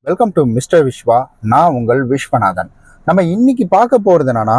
Welcome to mister Vishwa. நான் உங்கள் விஸ்வநாதன். நம்ம இன்னைக்கு பார்க்க போகிறது என்னன்னா,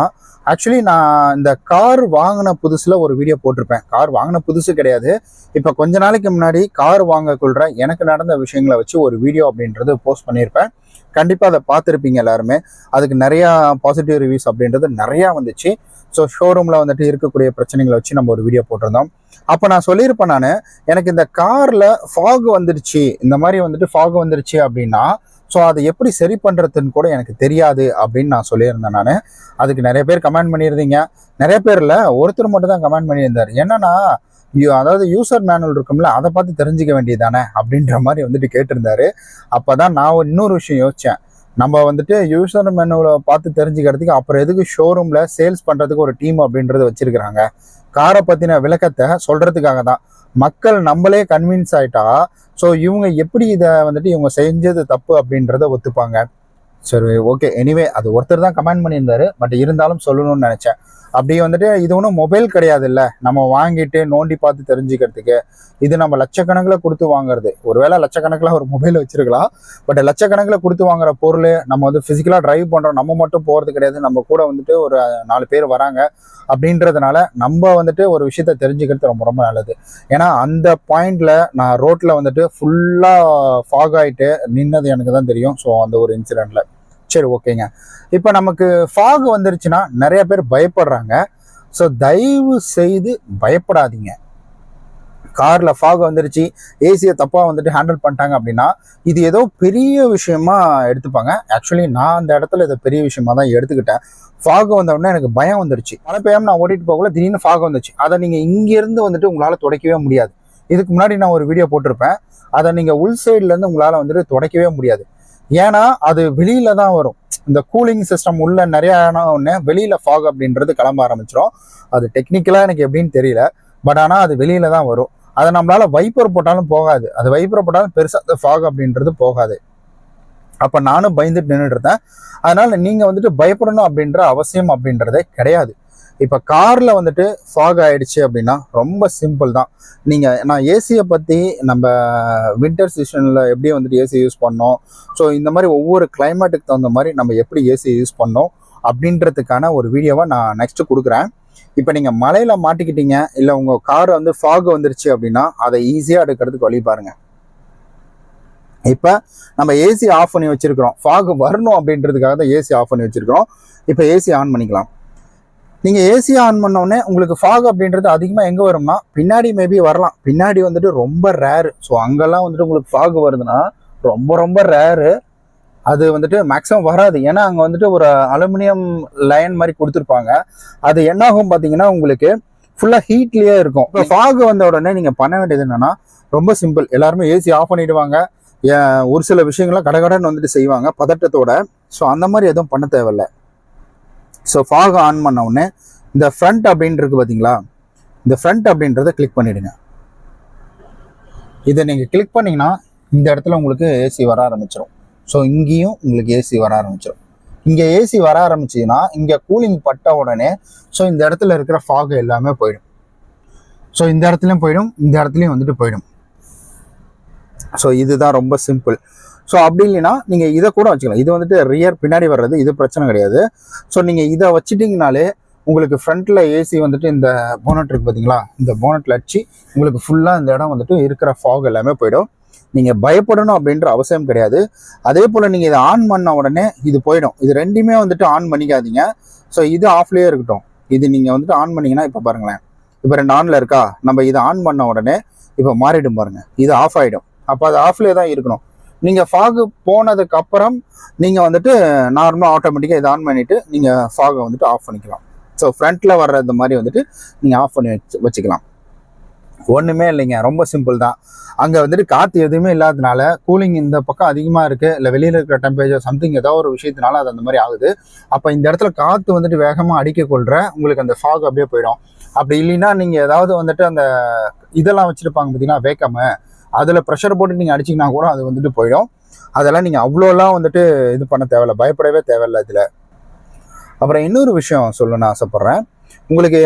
ஆக்சுவலி நான் இந்த கார் வாங்கின புதுசில் ஒரு வீடியோ போட்டிருப்பேன். கார் வாங்கின புதுசு கிடையாது, இப்போ கொஞ்ச நாளைக்கு முன்னாடி கார் வாங்கக்குள்ள எனக்கு நடந்த விஷயங்களை வச்சு ஒரு வீடியோ அப்படின்றது போஸ்ட் பண்ணியிருப்பேன். கண்டிப்பாக அதை பார்த்துருப்பீங்க எல்லாருமே. அதுக்கு நிறையா பாசிட்டிவ் ரிவ்யூஸ் அப்படின்றது நிறையா வந்துச்சு. ஸோ ஷோரூமில் வந்துட்டு இருக்கக்கூடிய பிரச்சனைகளை வச்சு நம்ம ஒரு வீடியோ போட்டிருந்தோம். அப்போ நான் சொல்லியிருப்பேன், நான் எனக்கு இந்த காரில் ஃபாக் வந்துடுச்சு, இந்த மாதிரி வந்துட்டு ஃபாக் வந்துடுச்சு அப்படின்னா ஸோ அதை எப்படி சரி பண்ணுறதுன்னு கூட எனக்கு தெரியாது அப்படின்னு நான் சொல்லியிருந்தேன். நான் அதுக்கு நிறைய பேர் கமெண்ட் பண்ணியிருந்தீங்க. நிறைய பேரில் ஒருத்தர் மட்டும் தான் கமெண்ட் பண்ணியிருந்தார். என்னன்னா, அதாவது யூசர் மேனுவல் இருக்கும்ல, அதை பார்த்து தெரிஞ்சுக்க வேண்டியதானே அப்படின்ற மாதிரி வந்துட்டு கேட்டிருந்தாரு. அப்போ தான் நான் இன்னொரு விஷயம் யோசித்தேன். நம்ம வந்துட்டு யூசர் மேனுவலை பார்த்து தெரிஞ்சுக்கிறதுக்கு அப்புறம் எதுக்கு ஷோரூமில் சேல்ஸ் பண்ணுறதுக்கு ஒரு டீம் அப்படின்றத வச்சுருக்கிறாங்க? காரை பற்றின விளக்கத்தை சொல்கிறதுக்காக தான். மக்கள் நம்மளே கன்வின்ஸ் ஆகிட்டா ஸோ இவங்க எப்படி இதை வந்துட்டு இவங்க செஞ்சது தப்பு அப்படின்றத ஒத்துப்பாங்க. சரி, ஓகே. எனிவே அது ஒருத்தர் தான் கமெண்ட் பண்ணியிருந்தாரு, பட் இருந்தாலும் சொல்லணும்னு நினச்சேன். அப்படி வந்துட்டு இது ஒன்றும் மொபைல் கிடையாது இல்லை, நம்ம வாங்கிட்டு நோண்டி பார்த்து தெரிஞ்சுக்கிறதுக்கு. இது நம்ம லட்சக்கணக்கில் கொடுத்து வாங்குறது. ஒருவேளை லட்சக்கணக்கில் ஒரு மொபைல் வச்சிருக்கலாம், பட் லட்சக்கணக்கில் கொடுத்து வாங்குற பொருள் நம்ம வந்து ஃபிசிக்கலாக டிரைவ் பண்ணுறோம். நம்ம மட்டும் போகிறது கிடையாது, நம்ம கூட வந்துட்டு ஒரு 4 பேர் வராங்க. அப்படின்றதுனால நம்ம வந்துட்டு ஒரு விஷயத்த தெரிஞ்சுக்கிறது ரொம்ப ரொம்ப நல்லது. ஏன்னா அந்த பாயிண்ட்ல நான் ரோட்ல வந்துட்டு ஃபுல்லாக ஃபாக் ஆகிட்டு நின்னது எனக்கு தான் தெரியும். ஸோ அந்த ஒரு இன்சிடென்ட்ல சரி, ஓகேங்க. இப்போ நமக்கு ஃபாக் வந்துருச்சுன்னா நிறைய பேர் பயப்படுறாங்க. ஸோ தயவு செய்து பயப்படாதீங்க. கார்ல ஃபாக் வந்துருச்சு, ஏசியை தப்பாக வந்துட்டு ஹேண்டில் பண்ணிட்டாங்க அப்படின்னா இது ஏதோ பெரிய விஷயமா எடுத்துப்பாங்க. ஆக்சுவலி நான் அந்த இடத்துல இதை பெரிய விஷயமா தான் எடுத்துக்கிட்டேன். ஃபாக் வந்த உடனே எனக்கு பயம் வந்துருச்சு. மழை பெய்யாம நான் ஓட்டிட்டு போகல, திடீர்னு ஃபாக் வந்துச்சு. அதை நீங்கள் இங்கேருந்து வந்துட்டு உங்களால் துடைக்கவே முடியாது. இதுக்கு முன்னாடி நான் ஒரு வீடியோ போட்டிருப்பேன். அதை நீங்கள் உள் சைட்லேருந்து உங்களால் வந்துட்டு துடைக்கவே முடியாது. ஏன்னா அது வெளியில தான் வரும். இந்த கூலிங் சிஸ்டம் உள்ள நிறைய ஒன்று வெளியில ஃபாக் அப்படின்றது கிளம்ப ஆரம்பிச்சிடும். அது டெக்னிக்கலாக எனக்கு எப்படின்னு தெரியல, பட் ஆனால் அது வெளியில தான் வரும். அதை நம்மளால வைப்பர் போட்டாலும் போகாது. அது வைப்பர் போட்டாலும் பெருசாக ஃபாக் அப்படின்றது போகாது. அப்போ நானும் பயந்துட்டு நின்றுட்டு இருந்தேன். அதனால நீங்கள் வந்துட்டு பயப்படணும் அப்படின்ற அவசியம் அப்படின்றதே கிடையாது. இப்போ காரில் வந்துட்டு ஃபாக் ஆகிடுச்சு அப்படின்னா ரொம்ப சிம்பிள் தான். நான் ஏசியை பற்றி நம்ம வின்டர் சீசனில் எப்படி வந்துட்டு ஏசி யூஸ் பண்ணோம், ஸோ இந்த மாதிரி ஒவ்வொரு கிளைமேட்டுக்கு தகுந்த மாதிரி நம்ம எப்படி ஏசி யூஸ் பண்ணோம் அப்படின்றதுக்கான ஒரு வீடியோவை நான் நெக்ஸ்ட்டு கொடுக்குறேன். இப்போ நீங்கள் மலையில் மாட்டிக்கிட்டீங்க, இல்லை உங்கள் கார் வந்து ஃபாக் வந்துருச்சு அப்படின்னா அதை ஈஸியாக எடுக்கிறதுக்கு வழி பாருங்கள். இப்போ நம்ம ஏசி ஆஃப் பண்ணி வச்சுருக்கிறோம். ஃபாக் வரணும் அப்படின்றதுக்காக தான் ஏசி ஆஃப் பண்ணி வச்சுருக்கிறோம். இப்போ ஏசி ஆன் பண்ணிக்கலாம். நீங்கள் ஏசி ஆன் பண்ணோடனே உங்களுக்கு ஃபாக் அப்படின்றது அதிகமாக எங்கே வரும்னா பின்னாடி மேபி வரலாம். பின்னாடி வந்துட்டு ரொம்ப ரேரு. ஸோ அங்கெல்லாம் வந்துட்டு உங்களுக்கு ஃபாக் வருதுன்னா ரொம்ப ரொம்ப ரேரு. அது வந்துட்டு மேக்ஸிமம் வராது. ஏன்னா அங்கே வந்துட்டு ஒரு அலுமினியம் லைன் மாதிரி கொடுத்துருப்பாங்க. அது என்னாகும் பார்த்தீங்கன்னா உங்களுக்கு ஃபுல்லாக ஹீட்லேயே இருக்கும். இப்போ ஃபாக் வந்த உடனே நீங்கள் பண்ண வேண்டியது என்னென்னா ரொம்ப சிம்பிள். எல்லாருமே ஏசி ஆஃப் பண்ணிவிடுவாங்க. ஒரு சில விஷயங்கள்லாம் கடகடன்னு வந்துட்டு செய்வாங்க பதட்டத்தோட. ஸோ அந்த மாதிரி எதுவும் பண்ண தேவையில்லை. ஸோ ஃபாக் ஆன் பண்ண உடனே இந்த ஃப்ரண்ட் அப்படின்னு இருக்கு பார்த்தீங்களா, இந்த ஃப்ரண்ட் அப்படின்றத கிளிக் பண்ணிவிடுங்க. இதை நீங்கள் கிளிக் பண்ணிங்கன்னா இந்த இடத்துல உங்களுக்கு ஏசி வர ஆரம்பிச்சிடும். ஸோ இங்கேயும் உங்களுக்கு ஏசி வர ஆரம்பிச்சிடும். இங்கே ஏசி வர ஆரம்பிச்சிதுன்னா இங்கே கூலிங் பட்ட உடனே ஸோ இந்த இடத்துல இருக்கிற ஃபாக் எல்லாமே போயிடும். ஸோ இந்த இடத்துலையும் போயிடும், இந்த இடத்துலையும் வந்துட்டு போயிடும். ஸோ இதுதான் ரொம்ப சிம்பிள். ஸோ அப்படி இல்லைன்னா நீங்கள் இதை கூட வச்சுக்கலாம். இது வந்துட்டு ரியர் பின்னாடி வர்றது, இது பிரச்சனை கிடையாது. ஸோ நீங்கள் இதை வச்சுட்டிங்கனாலே உங்களுக்கு ஃப்ரண்ட்டில் ஏசி வந்துட்டு இந்த போனட் இருக்குது பார்த்தீங்களா, இந்த போனட்டில் அடிச்சு உங்களுக்கு ஃபுல்லாக இந்த இடம் வந்துட்டு இருக்கிற ஃபாக் எல்லாமே போயிடும். நீங்கள் பயப்படணும் அப்படின்ற அவசியம் கிடையாது. அதே போல் நீங்கள் இதை ஆன் பண்ண உடனே இது போயிடும். இது ரெண்டுமே வந்துட்டு ஆன் பண்ணிக்காதீங்க. ஸோ இது ஆஃப்லேயே இருக்கட்டும். இது நீங்கள் வந்துட்டு ஆன் பண்ணிங்கன்னா இப்போ பாருங்களேன், இப்போ 2 ஆனில் இருக்கா, நம்ம இதை ஆன் பண்ண உடனே இப்போ மாறிடும் பாருங்கள், இது ஆஃப் ஆகிடும். அப்போ அது ஆஃப்லேயே தான் இருக்கணும். நீங்கள் ஃபாகு போனதுக்கு அப்புறம் நீங்கள் வந்துட்டு நார்மலாக ஆட்டோமேட்டிக்காக இதை ஆன் பண்ணிவிட்டு நீங்கள் ஃபாகை வந்துட்டு ஆஃப் பண்ணிக்கலாம். ஸோ ஃப்ரண்ட்டில் வர்ற இந்த மாதிரி வந்துட்டு நீங்கள் ஆஃப் பண்ணி வச்சுக்கலாம். ஒன்றுமே இல்லைங்க, ரொம்ப சிம்பிள் தான். அங்கே வந்துட்டு காற்று எதுவுமே இல்லாததுனால கூலிங் இந்த பக்கம் அதிகமாக இருக்குது, இல்லை வெளியில் இருக்கிற டெம்பரேச்சர் சம்திங் ஏதோ ஒரு விஷயத்தினால அது அந்த மாதிரி ஆகுது. அப்போ இந்த இடத்துல காற்று வந்துட்டு வேகமாக அடிக்க கொள்கிற உங்களுக்கு அந்த ஃபாக் அப்படியே போயிடும். அப்படி இல்லைன்னா நீங்கள் ஏதாவது வந்துட்டு அந்த இதெல்லாம் வச்சுருப்பாங்க பார்த்தீங்கன்னா வேக்கமு, அதில் ப்ரெஷர் போட்டு நீங்கள் அடிச்சிங்கன்னா கூட அது வந்துட்டு போயிடும். அதெல்லாம் நீங்கள் அவ்வளோலாம் வந்துட்டு இது பண்ண தேவையில்லை, பயப்படவே தேவையில்லை இதில். அப்புறம் இன்னொரு விஷயம் சொல்லணும்னு ஆசைப்பட்றேன். உங்களுக்கு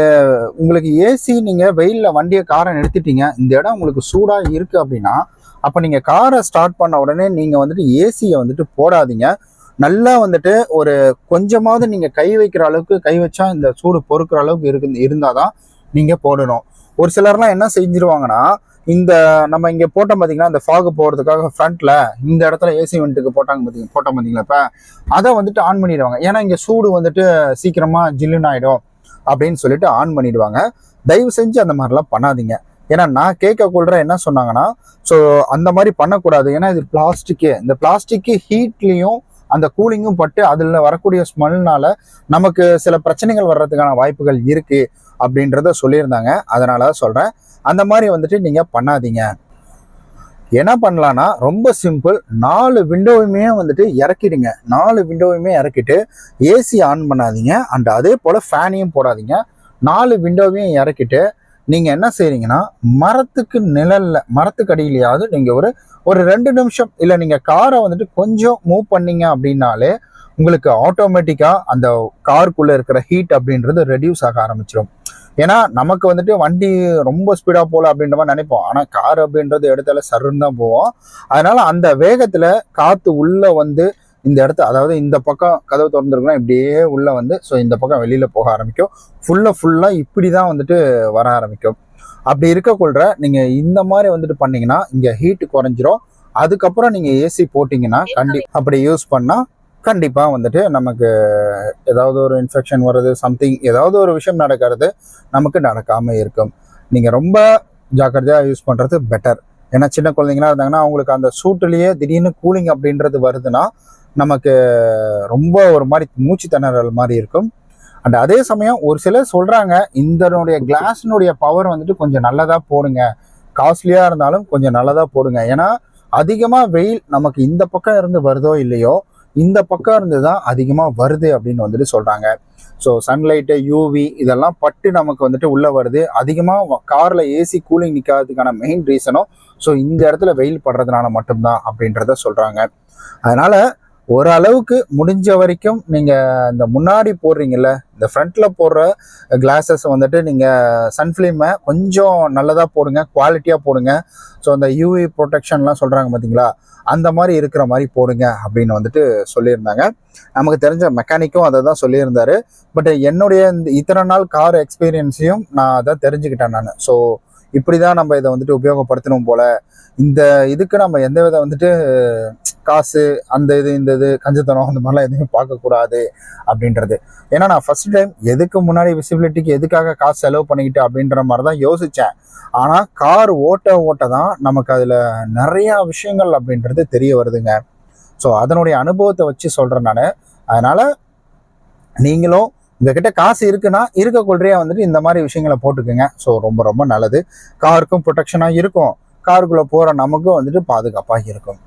உங்களுக்கு ஏசி நீங்கள் வெயிலில் வண்டியை காரை நிறுத்திட்டீங்க, இந்த இடம் உங்களுக்கு சூடாக இருக்குது அப்படின்னா அப்போ நீங்கள் காரை ஸ்டார்ட் பண்ண உடனே நீங்கள் வந்துட்டு ஏசியை வந்துட்டு போடாதீங்க. நல்லா வந்துட்டு ஒரு கொஞ்சமாவது நீங்கள் கை வைக்கிற அளவுக்கு, கை வச்சா இந்த சூடு பொறுக்கிற அளவுக்கு இருந்தால் தான் நீங்கள் போடணும். ஒரு சிலர்லாம் என்ன செஞ்சிருவாங்கன்னா, இந்த நம்ம இங்கே போட்டோம் பார்த்தீங்கன்னா, இந்த ஃபாகு போகிறதுக்காக ஃப்ரண்ட்டில் இந்த இடத்துல ஏசி வெண்ட்டுக்கு போட்டோம் பார்த்தீங்களா, இப்போ அதை வந்துட்டு ஆன் பண்ணிடுவாங்க. ஏன்னா இங்கே சூடு வந்துட்டு சீக்கிரமாக ஜில்லுன்னு ஆகிடும் அப்படின்னு சொல்லிட்டு ஆன் பண்ணிடுவாங்க. தயவு செஞ்சு அந்த மாதிரிலாம் பண்ணாதீங்க. ஏன்னா நான் கேட்கக்குள்ள என்ன சொன்னாங்கன்னா, ஸோ அந்த மாதிரி பண்ணக்கூடாது. ஏன்னா இது பிளாஸ்டிக்கு, இந்த பிளாஸ்டிக்கு ஹீட்லேயும் அந்த கூலிங்கும் பட்டு அதில் வரக்கூடிய ஸ்மெல்னால நமக்கு சில பிரச்சனைகள் வர்றதுக்கான வாய்ப்புகள் இருக்கு அப்படின்றத சொல்லியிருந்தாங்க. அதனால சொல்கிறேன், அந்த மாதிரி வந்துட்டு நீங்கள் பண்ணாதீங்க. என்ன பண்ணலான்னா ரொம்ப சிம்பிள், 4 விண்டோவுமே வந்துட்டு இறக்கிடுங்க. 4 விண்டோவுமே இறக்கிட்டு ஏசி ஆன் பண்ணாதீங்க, அண்ட் அதே போல் ஃபேனையும் போடாதீங்க. 4 விண்டோவையும் இறக்கிட்டு நீங்கள் என்ன செய்கிறீங்கன்னா, மரத்துக்கு நிழலில், மரத்துக்கு அடியிலையாவது நீங்கள் ஒரு 2 நிமிஷம் இல்லை நீங்கள் காரை வந்துட்டு கொஞ்சம் மூவ் பண்ணீங்க அப்படின்னாலே உங்களுக்கு ஆட்டோமேட்டிக்காக அந்த காருக்குள்ளே இருக்கிற ஹீட் அப்படின்றது ரெடியூஸ் ஆக ஆரம்பிச்சிடும். ஏன்னா நமக்கு வந்துட்டு வண்டி ரொம்ப ஸ்பீடாக போகல அப்படின்ற மாதிரி நினைப்போம், ஆனால் கார் அப்படின்றது இடத்துல சருன்னு தான் போவோம். அதனால அந்த வேகத்தில் காற்று உள்ளே வந்து இந்த இடத்த, அதாவது இந்த பக்கம் கதவு திறந்துருக்குன்னா இப்படியே உள்ளே வந்து ஸோ இந்த பக்கம் வெளியில் போக ஆரம்பிக்கும். ஃபுல்லாக இப்படி தான் வந்துட்டு வர ஆரம்பிக்கும். அப்படி இருக்கக்குள்ள நீங்கள் இந்த மாதிரி வந்துட்டு பண்ணீங்கன்னா இங்கே ஹீட்டு குறைஞ்சிரும். அதுக்கப்புறம் நீங்கள் ஏசி போட்டிங்கன்னா அப்படி யூஸ் பண்ணால் கண்டிப்பாக வந்துட்டு நமக்கு ஏதாவது ஒரு இன்ஃபெக்ஷன் வர்றது, சம்திங் ஏதாவது ஒரு விஷயம் நடக்கிறது நமக்கு நடக்காமல் இருக்கும். நீங்கள் ரொம்ப ஜாக்கிரதையாக யூஸ் பண்ணுறது பெட்டர். ஏன்னா சின்ன குழந்தைங்களா இருந்தாங்கன்னா அவங்களுக்கு அந்த சூட்டுலேயே திடீர்னு கூலிங் அப்படின்றது வருதுன்னா நமக்கு ரொம்ப ஒரு மாதிரி மூச்சு திணறல் மாதிரி இருக்கும். அண்ட் அதே சமயம் ஒரு சிலர் சொல்கிறாங்க, இதனுடைய கிளாஸினுடைய பவர் வந்துட்டு கொஞ்சம் நல்லதாக போடுங்க, காஸ்ட்லியாக இருந்தாலும் கொஞ்சம் நல்லதாக போடுங்க. ஏன்னா அதிகமாக வெயில் நமக்கு இந்த பக்கம் இருந்து வருதோ இல்லையோ, இந்த பக்கம் இருந்து தான் அதிகமாக வருது அப்படின்னு வந்துட்டு சொல்கிறாங்க. ஸோ சன்லைட்டு, யூவி இதெல்லாம் பட்டு நமக்கு வந்துட்டு உள்ளே வருது. அதிகமாக காரில் ஏசி கூலிங் நிற்காததுக்கான மெயின் ரீசனும் ஸோ இந்த இடத்துல வெயில் படுறதுனால மட்டும்தான் அப்படின்றத சொல்கிறாங்க. அதனால் ஓரளவுக்கு முடிஞ்ச வரைக்கும் நீங்கள் இந்த முன்னாடி போடுறீங்கல்ல, இந்த ஃப்ரண்ட்டில் போடுற கிளாஸஸ் வந்துட்டு நீங்கள் சன்ஃப்ளேமை கொஞ்சம் நல்லதாக போடுங்க, குவாலிட்டியாக போடுங்க. ஸோ அந்த யூவி ப்ரொடெக்ஷன்லாம் சொல்கிறாங்க பார்த்தீங்களா, அந்த மாதிரி இருக்கிற மாதிரி போடுங்க அப்படின்னு வந்துட்டு சொல்லியிருந்தாங்க. நமக்கு தெரிஞ்ச மெக்கானிக்கும் அதை தான் சொல்லியிருந்தாரு. பட் என்னுடைய இந்த இத்தனை நாள் கார் எக்ஸ்பீரியன்ஸையும் நான் அதை தெரிஞ்சுக்கிட்டேன் நான். ஸோ இப்படி தான் நம்ம இதை வந்துட்டு உபயோகப்படுத்தணும் போல். இந்த இதுக்கு நம்ம எந்த வித வந்துட்டு காசு அந்த இந்த கஞ்சத்தனம் அந்த மாதிரிலாம் எதுவுமே பார்க்கக்கூடாது அப்படின்றது. ஏன்னா நான் ஃபர்ஸ்ட் டைம் எதுக்கு முன்னாடி விசிபிலிட்டிக்கு எதுக்காக காசு செலவு பண்ணிக்கிட்டு அப்படின்ற மாதிரி தான் யோசித்தேன். ஆனால் கார் ஓட்ட தான் நமக்கு அதில் நிறையா விஷயங்கள் அப்படின்றது தெரிய வருதுங்க. ஸோ அதனுடைய அனுபவத்தை வச்சு சொல்கிறேன் நான். அதனால் நீங்களும் உங்ககிட்ட காசு இருக்குன்னா இருக்கக்குள்ளே வந்துட்டு இந்த மாதிரி விஷயங்களை போட்டுக்குங்க. ஸோ ரொம்ப ரொம்ப நல்லது. காருக்கும் ப்ரொடெக்ஷனாக இருக்கும், காருக்குள்ளே போகிற நமக்கும் வந்துட்டு பாதுகாப்பாக இருக்கும்.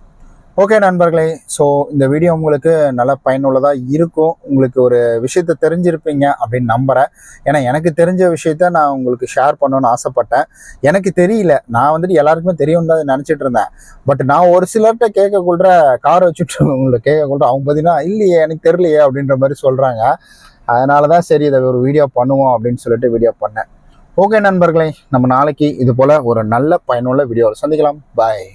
ஓகே நண்பர்களே, ஸோ இந்த வீடியோ உங்களுக்கு நல்ல பயனுள்ளதாக இருக்கும். உங்களுக்கு ஒரு விஷயத்த தெரிஞ்சிருப்பீங்க அப்படின்னு நம்புகிறேன். ஏன்னா எனக்கு தெரிஞ்ச விஷயத்த நான் உங்களுக்கு ஷேர் பண்ணணும்னு ஆசைப்பட்டேன். எனக்கு தெரியல, நான் வந்துட்டு எல்லாருக்குமே தெரியும் தான் நினச்சிட்டு இருந்தேன். பட் நான் ஒரு சிலர்கிட்ட கேட்கக்குள்ள, காரை வச்சுட்டு உங்களை கேட்கக்குள்ள அவங்க பார்த்தீங்கன்னா இல்லையே எனக்கு தெரியலையே அப்படின்ற மாதிரி சொல்கிறாங்க. அதனால தான் சரி இதை ஒரு வீடியோ பண்ணுவோம் அப்படின்னு சொல்லிட்டு வீடியோ பண்ணேன். ஓகே நண்பர்களே, நம்ம நாளைக்கு இது போல் ஒரு நல்ல பயனுள்ள வீடியோவில் சந்திக்கலாம். பாய்.